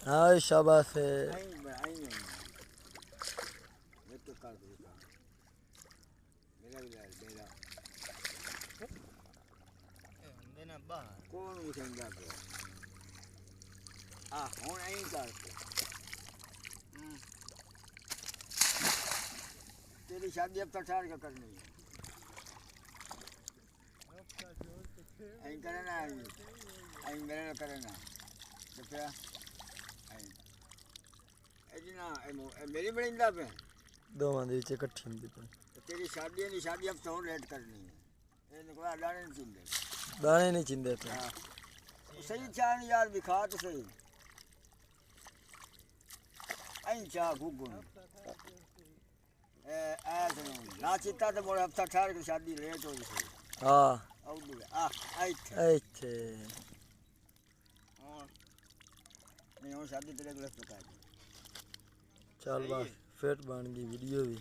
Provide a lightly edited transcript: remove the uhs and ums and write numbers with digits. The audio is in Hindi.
हाँ शाबाश है। ये तो कर दो काम। मेरा भी लाल मेरा अंदर ना बाहर कौन उठेगा तो आ हूँ नहीं करते तेरी शादी अब तक ठहर कर करनी है ऐं करे ना ऐं मेरे ना करे ना तो क्या ऐसी ना मेरी बड़िंदा पे दोवां दे विच इकट्ठी हुंदी पई। तेरी शादी अब तो लेट करनी है ये निकला डाले नहीं चिंदे दाने नहीं चिंदे पे। हाँ सही चान यार दिखा तो सही ऐं चाह घुगुन ना चिता तो मोड़े हफ्ता ठहर के शादी लेट हो गई हाँ इत्थे नहीं हो शादी तेरे को पता है चल बस फिट बन गई वीडियो भी।